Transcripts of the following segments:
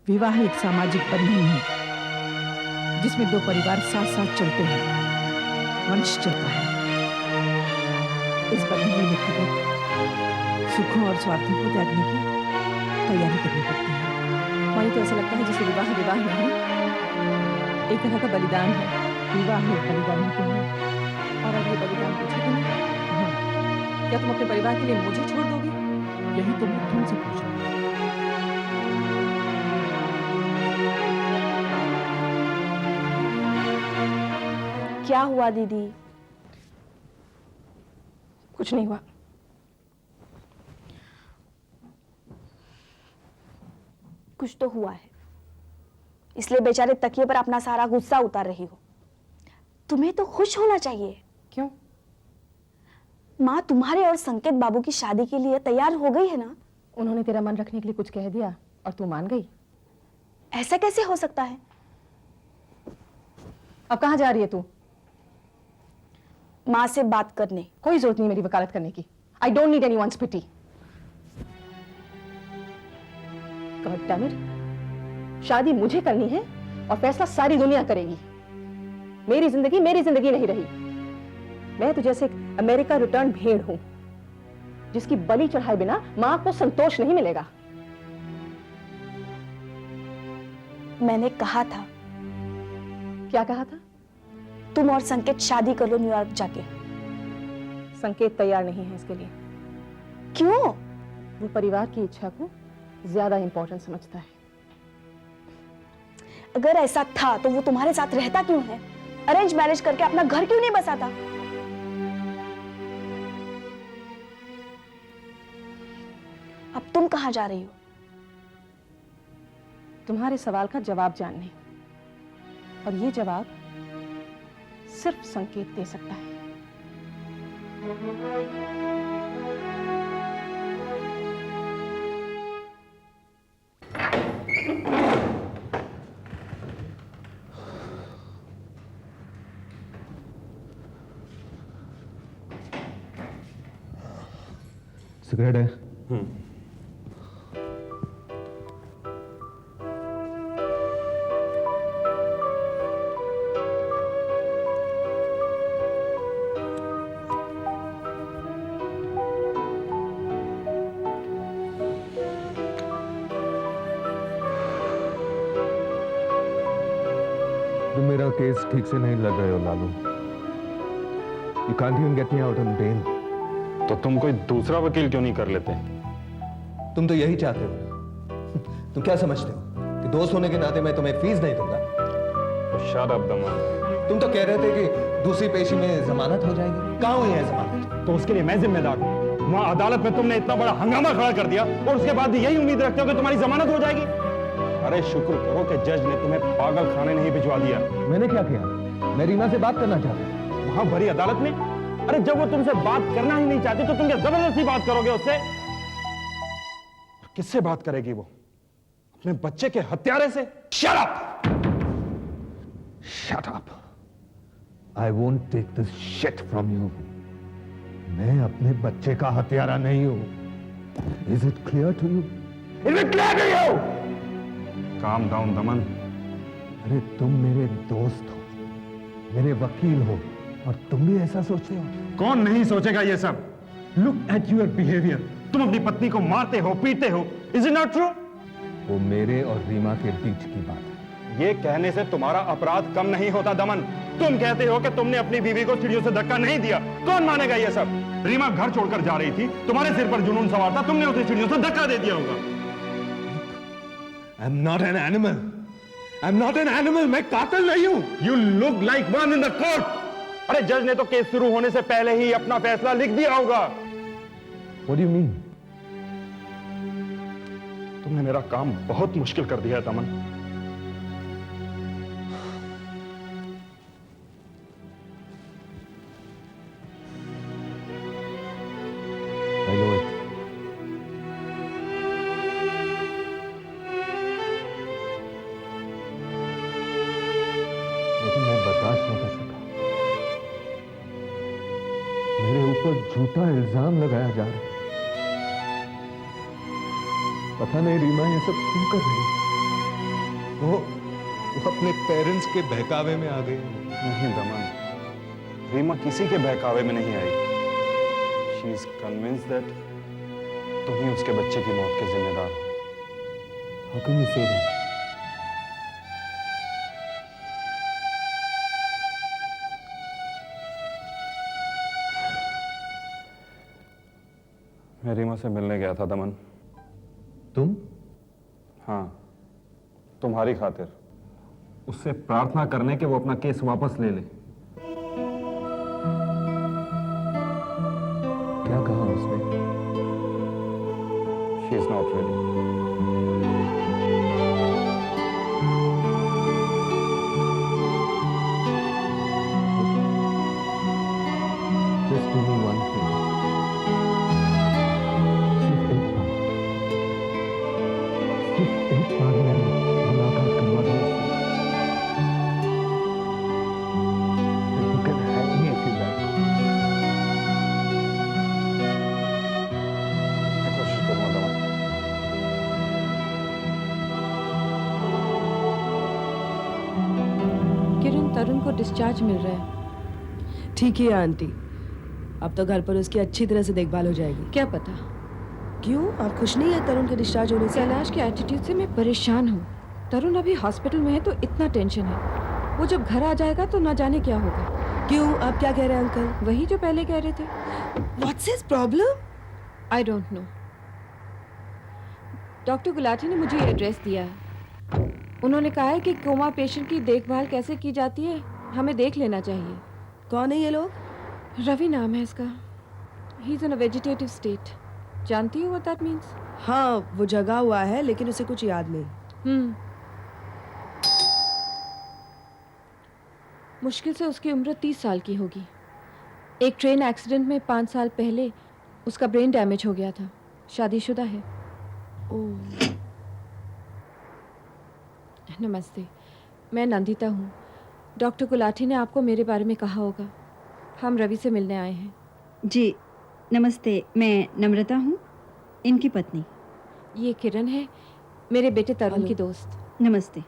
विवाह एक सामाजिक बंधन है जिसमें दो परिवार साथ साथ चलते हैं, वंश चलता है। इस बंधन में व्यक्तिगत सुखों और स्वार्थों को त्यागने की तैयारी करनी पड़ती है। मुझे तो ऐसा लगता है जैसे विवाह विवाह नहीं, एक तरह का बलिदान है। विवाह एक बलिदान होता है। और अब ये बलिदान पूछे तुम, क्या तुम अपने परिवार के लिए मुझे छोड़ दोगे? यही तो मैं तुमसे पूछ रहा हूँ। क्या हुआ दीदी? कुछ नहीं हुआ। कुछ तो हुआ है, इसलिए बेचारे तकिए पर अपना सारा गुस्सा उतार रही हो। तुम्हें तो खुश होना चाहिए। क्यों? माँ तुम्हारे और संकेत बाबू की शादी के लिए तैयार हो गई है ना? उन्होंने तेरा मन रखने के लिए कुछ कह दिया और तू मान गई? ऐसा कैसे हो सकता है? अब कहाँ जा रही है तू? माँ से बात करने। कोई जरूरत नहीं मेरी वकालत करने की। I don't need anyone's pity. God damn it, शादी मुझे करनी है और फैसला सारी दुनिया करेगी। मेरी जिंदगी नहीं रही। मैं तो जैसे एक अमेरिका रिटर्न भेड़ हूं जिसकी बलि चढ़ाए बिना मां को संतोष नहीं मिलेगा। मैंने कहा था। क्या कहा था? तुम और संकेत शादी कर लो न्यूयॉर्क जाके। संकेत तैयार नहीं है इसके लिए। क्यों? वो परिवार की इच्छा को ज्यादा इंपॉर्टेंट समझता है। अगर ऐसा था तो वो तुम्हारे साथ रहता क्यों है? अरेंज मैरिज करके अपना घर क्यों नहीं बसाता? अब तुम कहां जा रही हो? तुम्हारे सवाल का जवाब जानने, और ये जवाब सिर्फ संकेत दे सकता है। सिगरेट है? तुम मेरा केस ठीक से नहीं लड़ रहे हो Lalu. You can't even get me out on bail. तो तुम कोई दूसरा वकील क्यों नहीं कर लेते? तुम तो यही चाहते हो। तुम क्या समझते हो कि दोस्त होने के नाते मैं तुम्हें फीस नहीं दूंगा? Shut up, दमन। तुम तो कह रहे थे कि दूसरी पेशी में जमानत हो जाएगी। कहाँ हुई है जमानत? तो उसके लिए मैं जिम्मेदार हूँ। वहाँ अदालत में तुमने इतना बड़ा हंगामा खड़ा कर दिया और उसके बाद भी यही उम्मीद रखते हो कि तुम्हारी जमानत हो जाएगी? अरे शुक्र करो कि जज ने तुम्हें पागल खाने नहीं भिजवा दिया। मैंने क्या किया? मैं रीमा से बात करना चाहता हूँ। वहाँ भरी अदालत में? अरे जब वो तुमसे बात करना ही नहीं चाहती तो तुम क्या जबरदस्ती बात करोगे उससे? किससे बात करेगी वो? अपने बच्चे के हत्यारे से? Shut up! Shut up! I won't take this shit from you. मैं अपने बच्चे का हत्यारा नहीं हूं। Is it clear to you? Is it clear to you? Calm down, दमन। अरे तुम मेरे दोस्त हो, मेरे वकील हो, और तुम भी ऐसा सोचते हो? कौन नहीं सोचेगा ये सब? Look at your behavior. तुम अपनी पत्नी को मारते हो, पीटते हो। Is it not true? वो मेरे और रीमा के बीच की बात है। ये कहने से तुम्हारा अपराध कम नहीं होता दमन। तुम कहते हो कि तुमने अपनी बीवी को चिड़ियों से धक्का नहीं दिया। कौन मानेगा ये सब? रीमा घर छोड़कर जा रही थी, तुम्हारे सिर पर जुनून सवार था, तुमने उसे चिड़ियों से धक्का दे दिया होगा। I'm not an animal. I'm not an animal. मैं कातिल नहीं हूं। You look like one in the court. अरे जज ने तो केस शुरू होने से पहले ही अपना फैसला लिख दिया होगा। What do you mean? तुमने मेरा काम बहुत मुश्किल कर दिया है दमन। I know it. लेकिन मैं बर्दाश्त नहीं कर सका। मेरे ऊपर झूठा इल्जाम लगाया जा रहा है। पता नहीं रीमा ये सब क्यों कर रही है। वो अपने पेरेंट्स के बहकावे में आ गई। नहीं दमन, रीमा किसी के बहकावे में नहीं आई। शी इज कन्विंस्ड दैट तुम ही उसके बच्चे की मौत के जिम्मेदार हो। How can you say that? मैं रीमा से मिलने गया था दमन। तुम? हाँ, तुम्हारी खातिर। उससे प्रार्थना करने के वो अपना केस वापस ले ले। क्या कहा उसने? She is not ready. Just do me one thing. सिर्फ एक बार मेरी मुलाकात करवा दो उससे। Then you can have me if you like. मैं कोशिश करूंगा दमन। किरण, तरुण को डिस्चार्ज मिल रहा है। ठीक ही है आंटी, अब तो घर पर उसकी अच्छी तरह से देखभाल हो जाएगी। क्या पता, क्यों, आप खुश नहीं है तरुण के डिस्चार्ज होने से? कैलाश के एटीट्यूड से मैं परेशान हूँ। तरुण अभी हॉस्पिटल में है तो इतना टेंशन है। वो जब घर आ जाएगा तो ना जाने क्या होगा। क्यों, आप क्या कह रहे हैं अंकल? वही जो पहले कह रहे थे। What's his problem? I don't know. Doctor Gulati ने मुझे एड्रेस दिया है। उन्होंने कहा है कि कोमा पेशेंट की देखभाल कैसे की जाती है हमें देख लेना चाहिए। कौन है ये लोग? रवि नाम है इसका। He is in a vegetative state. जानती हो व्हाट दैट मींस? हाँ, वो जगा हुआ है लेकिन उसे कुछ याद नहीं। मुश्किल से उसकी उम्र 30 साल की होगी। एक ट्रेन एक्सीडेंट में 5 साल पहले उसका ब्रेन डैमेज हो गया था। शादीशुदा है। ओह, नमस्ते, मैं नंदिता हूँ। डॉक्टर गुलाटी ने आपको मेरे बारे में कहा होगा। हम रवि से मिलने आए हैं। जी नमस्ते, मैं नम्रता हूँ, इनकी पत्नी। ये किरण है, मेरे बेटे तरुण हेलो। की दोस्त। नमस्ते,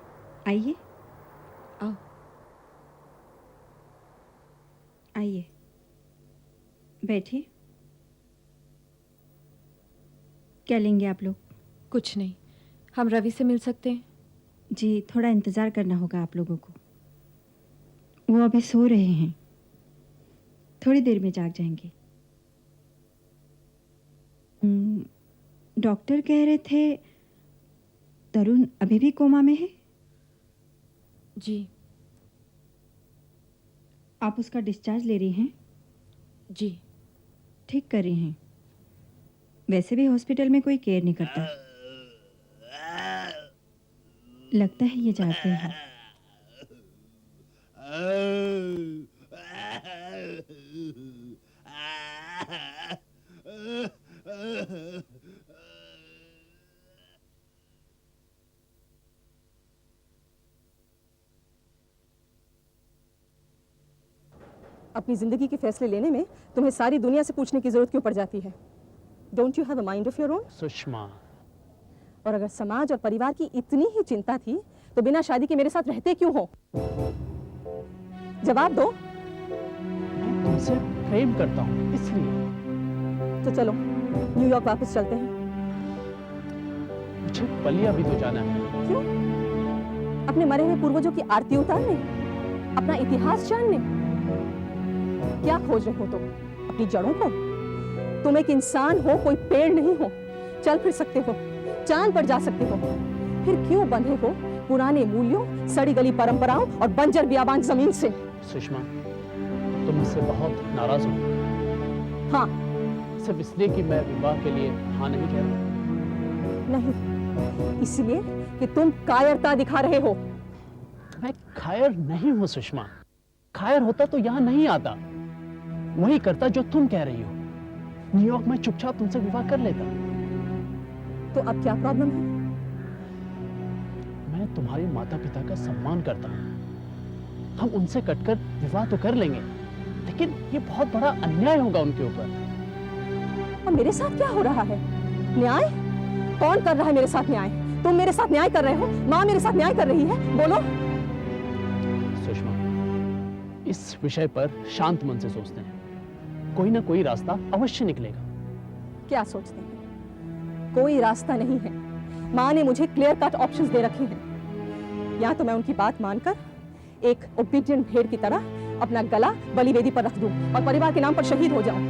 आइए आओ। आइए, बैठिए। क्या लेंगे आप लोग? कुछ नहीं, हम रवि से मिल सकते हैं? जी थोड़ा इंतज़ार करना होगा आप लोगों को। वो अभी सो रहे हैं, थोड़ी देर में जाग जाएंगे। डॉक्टर कह रहे थे तरुण अभी भी कोमा में है। जी। आप उसका डिस्चार्ज ले रही हैं? जी। ठीक कर रही हैं। वैसे भी हॉस्पिटल में कोई केयर नहीं करता। लगता है ये जाते हैं। अपनी जिंदगी के फैसले लेने में तुम्हें सारी दुनिया से पूछने की जरूरत क्यों पड़ जाती है? Don't you have a mind of your own? Sushma, और अगर समाज और परिवार की इतनी ही चिंता थी तो बिना शादी के मेरे साथ रहते क्यों हो? जवाब दो। मैं तुमसे प्रेम करता हूँ इसलिए। तो चलो न्यूयॉर्क वापस चलते हैं। मुझे बलिया भी तो जाना है। क्यों? अपने मरे हुए पूर्वजों की आरती उतारने, अपना इतिहास जानने? क्या खोज रहे हो तुम? अपनी जड़ों को? तुम एक इंसान हो, कोई पेड़ नहीं हो। चल फिर सकते हो, चांद पर जा सकते हो, फिर क्यों बंधे हो पुराने मूल्यों, सड़ी गली परंपराओं और बंजर बियाबान जमीन से? सुषमा, तुम मुझसे बहुत नाराज हो। हाँ। सिर्फ इसलिए कि मैं विवाह के लिए हाँ नहीं कह रहा। नहीं, इसलिए कि तुम कायरता दिखा रहे हो। मैं कायर नहीं हूँ सुषमा। कायर होता तो यहाँ नहीं आता, वही करता जो तुम कह रही हो। न्यूयॉर्क में चुपचाप तुमसे विवाह कर लेता। तो अब क्या प्रॉब्लम है? मैं तुम्हारे माता पिता का सम्मान करता हूँ। हम उनसे कटकर विवाह तो कर लेंगे, लेकिन ये बहुत बड़ा अन्याय होगा उनके ऊपर। और मेरे साथ क्या हो रहा है? न्याय? कौन कर रहा है मेरे साथ न्याय? तुम मेरे साथ न्याय कर रहे हो, माँ मेरे साथ न्याय कर रही है, बोलो। सुषमा, इस विषय पर शांत मन से सोचते हैं, कोई ना कोई रास्ता अवश्य निकलेगा। क्या सोचते हैं? कोई रास्ता नहीं है। माँ ने मुझे क्लियर कट ऑप्शंस दे रखे हैं। या तो मैं उनकी बात मानकर एक ओबीडिएंट भेड़ की तरह अपना गला बलिवेदी पर रख दूं और परिवार के नाम पर शहीद हो जाऊं,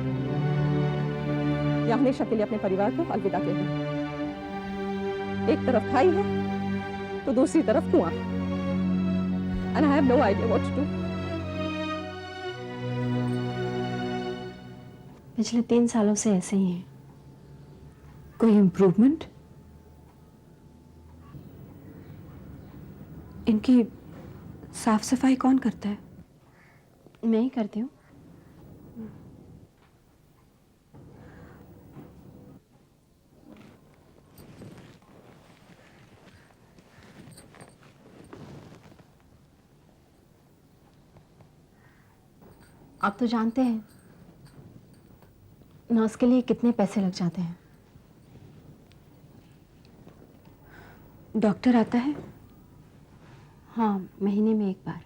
या हमेशा के लिए अपने परिवार को अलविदा कह दूं। एक तरफ खाई है तो दूसरी तरफ कुआं, and I have no idea what to do. पिछले 3 सालों से ऐसे ही है। कोई इम्प्रूवमेंट? इनकी साफ सफाई कौन करता है? मैं ही करती हूँ। आप तो जानते हैं नर्स के लिए कितने पैसे लग जाते हैं। डॉक्टर आता है? हाँ, महीने में एक बार।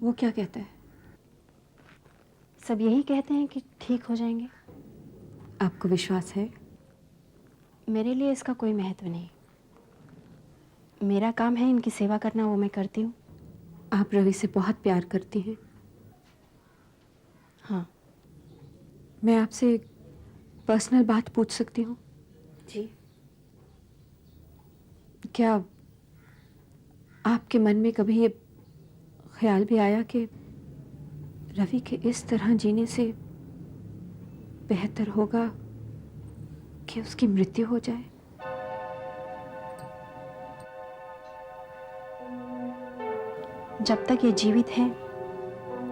वो क्या कहता है? सब यही कहते हैं कि ठीक हो जाएंगे। आपको विश्वास है? मेरे लिए इसका कोई महत्व नहीं। मेरा काम है इनकी सेवा करना, वो मैं करती हूँ। आप रवि से बहुत प्यार करती हैं। हाँ, मैं आपसे एक पर्सनल बात पूछ सकती हूँ? जी। क्या आपके मन में कभी ये ख्याल भी आया कि रवि के इस तरह जीने से बेहतर होगा कि उसकी मृत्यु हो जाए? जब तक ये जीवित है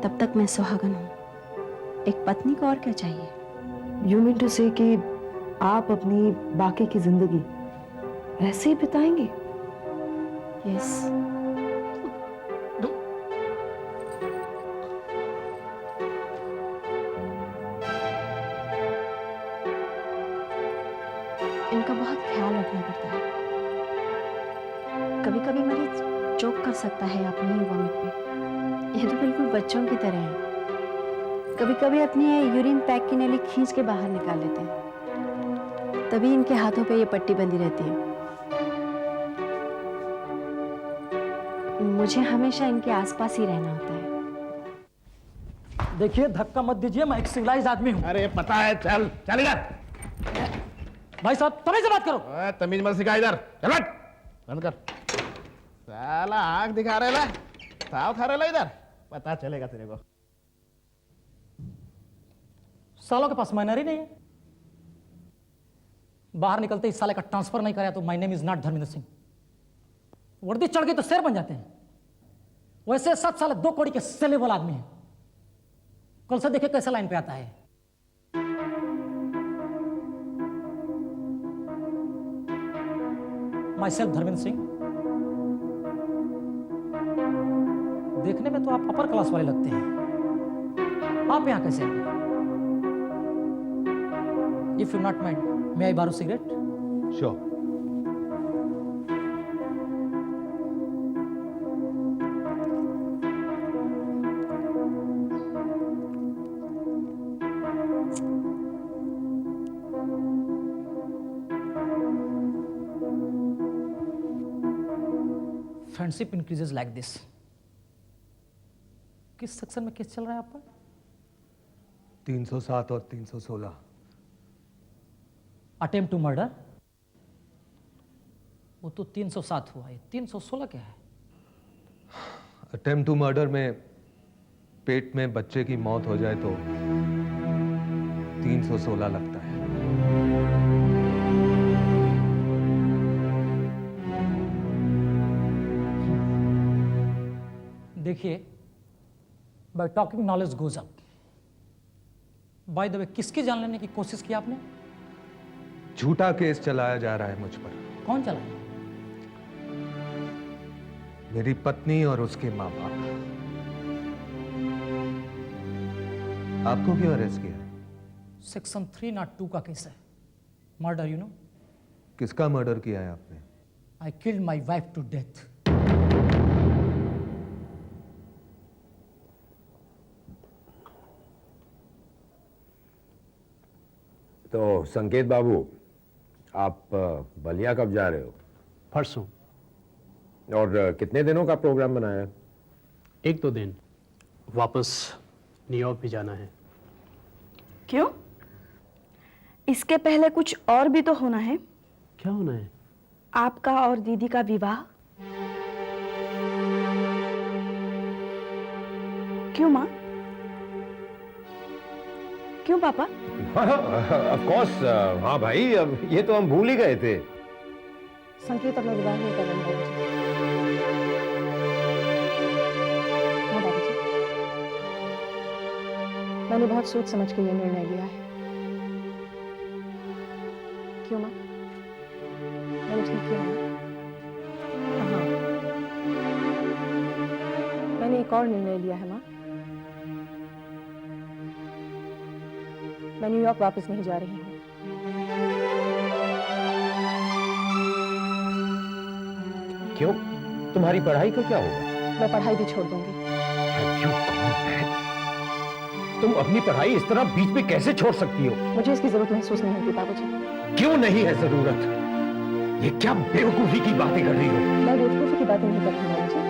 तब तक मैं सुहागन हूँ। एक पत्नी को और क्या चाहिए? यू मीन टू से कि आप अपनी बाकी की जिंदगी ऐसे ही बिताएंगे? यस। इनका बहुत ख्याल रखना पड़ता है। कभी कभी मरीज चोक कर सकता है अपने ही वॉमिट में। ये तो बिल्कुल बच्चों की तरह है। कभी कभी अपनी यूरिन पैक की नली खींच के बाहर निकाल लेते हैं, तभी इनके हाथों पे ये पट्टी बंधी रहती है। मुझे हमेशा इनके आसपास ही रहना होता है। देखिए, धक्का मत दीजिए, मैं एक सिविलाइज्ड आदमी हूँ। अरे पता है, चल चल इधर। भाई साहब, तमीज से बात करो। तमीज मत सिखा, इधर चल हट। बंद कर। साला आंख दिखा रहे ला, साव खा रहे ला, इधर पता चलेगा तेरे को। सालों के पास माइनर ही नहीं है। बाहर निकलते इस साले का ट्रांसफर नहीं कराया तो my name is not Dharmendra Singh. वर्दी चढ़ गई तो शेर बन जाते हैं। वैसे 7 साल 2 कौड़ी के सेलेबल आदमी है। कल से देखिए कैसे लाइन पे आता है। My self Dharmendra Singh. देखने में तो आप अपर क्लास वाले लगते हैं। आप यहां कैसे आए? If you not mind, may I borrow cigarette? Sure. Friendship increases like this. किस सेक्शन में केस चल रहा है आपका? 307 और 316। Attempt to murder? वो तो 307 हुआ है, 316 क्या है? अटेम्प्ट टू मर्डर में पेट में बच्चे की मौत हो जाए तो 316 लगता है। देखिए, bye talking knowledge goes up. By the way, किसकी जान लेने की कोशिश की आपने? झूठा केस चलाया जा रहा है मुझ पर। कौन चलाया? मेरी पत्नी और उसके माँ बाप। आपको क्यों अरेस्ट किया? सेक्शन 302 का केस है, मर्डर, यू नो। किसका मर्डर किया है आपने? I killed my wife to death. तो संकेत बाबू, आप बलिया कब जा रहे हो? परसों। और कितने दिनों का प्रोग्राम बनाया? 1-2 दिन, वापस न्यूयॉर्क भी जाना है। क्यों? इसके पहले कुछ और भी तो होना है। क्या होना है? आपका और दीदी का विवाह। क्यों माँ? क्यों पापा? ऑफ कोर्स, हाँ भाई, अब ये तो हम भूल ही गए थे। संकेत अपना विवाह नहीं कर रहे हैं बाबूजी। हाँ बाबूजी, मैंने बहुत सोच समझ के ये निर्णय लिया है। क्यों माँ? मैंने ठीक किया ना? हाँ, मैंने एक और निर्णय लिया है माँ। मैं न्यूयॉर्क वापस नहीं जा रही हूँ। क्यों? तुम्हारी पढ़ाई का क्या होगा? मैं पढ़ाई भी छोड़ दूंगी। तुम अपनी पढ़ाई इस तरह बीच में कैसे छोड़ सकती हो? मुझे इसकी जरूरत महसूस नहीं होती बाबूजी। क्यों नहीं है जरूरत? ये क्या बेवकूफी की बातें कर रही हो? मैं बेवकूफी की बातें नहीं कर रही बाबूजी।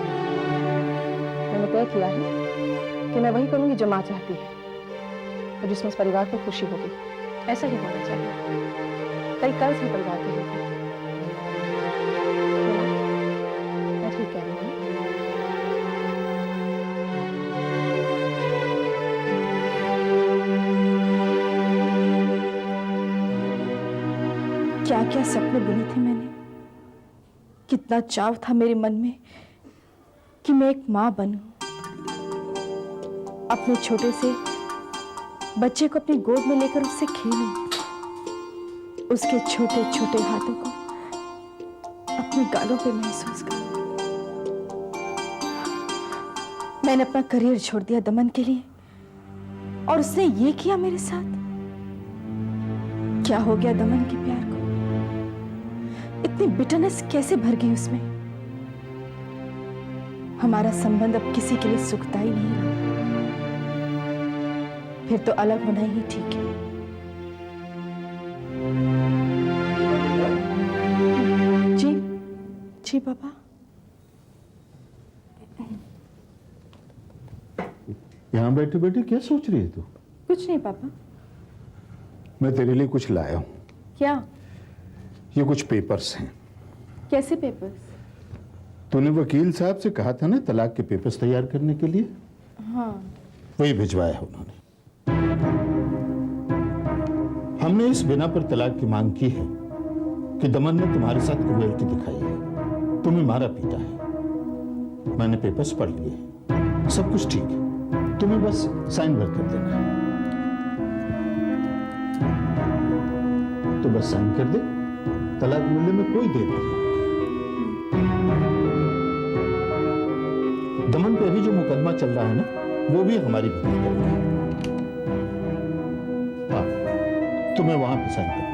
मैंने तय किया है कि मैं वही करूंगी जो माँ चाहती है और जिसमें इस परिवार को खुशी होगी। ऐसा ही होना चाहिए। कई कर्ज है परिवार के लिए। मैं ठीक कह रही हूँ। क्या क्या सपने बुने थे मैंने। कितना चाव था मेरे मन में कि मैं एक माँ बनूं, अपने छोटे से बच्चे को अपनी गोद में लेकर उससे खेलूं, उसके छोटे छोटे हाथों को अपने गालों पे महसूस करूं। मैंने अपना करियर छोड़ दिया दमन के लिए और उसने ये किया मेरे साथ। क्या हो गया दमन के प्यार को? इतनी बिटरनेस कैसे भर गई उसमें? हमारा संबंध अब किसी के लिए सुखदायी नहीं रहा। फिर तो अलग होना ही ठीक है। जी जी पापा। यहाँ बैठे बैठे क्या सोच रही है तू? कुछ नहीं पापा। मैं तेरे लिए कुछ लाया हूँ। क्या? ये कुछ पेपर्स हैं। कैसे पेपर्स? तूने वकील साहब से कहा था ना तलाक के पेपर्स तैयार करने के लिए? हाँ। वही भिजवाया है उन्होंने। हमने इस बिना पर तलाक की मांग की है कि दमन ने तुम्हारे साथ क्रूएल्टी दिखाई है, तुम्हें मारा पीटा है। मैंने पेपर्स पढ़ लिए, सब कुछ ठीक है, तुम्हें बस साइन भर कर देना है। तो बस साइन कर दे, तलाक मिलने में कोई देर नहीं। दमन पे अभी जो मुकदमा चल रहा है ना, वो भी हमारी मदद करेगा। हाँ, तुम्हें वहां पे साइन कर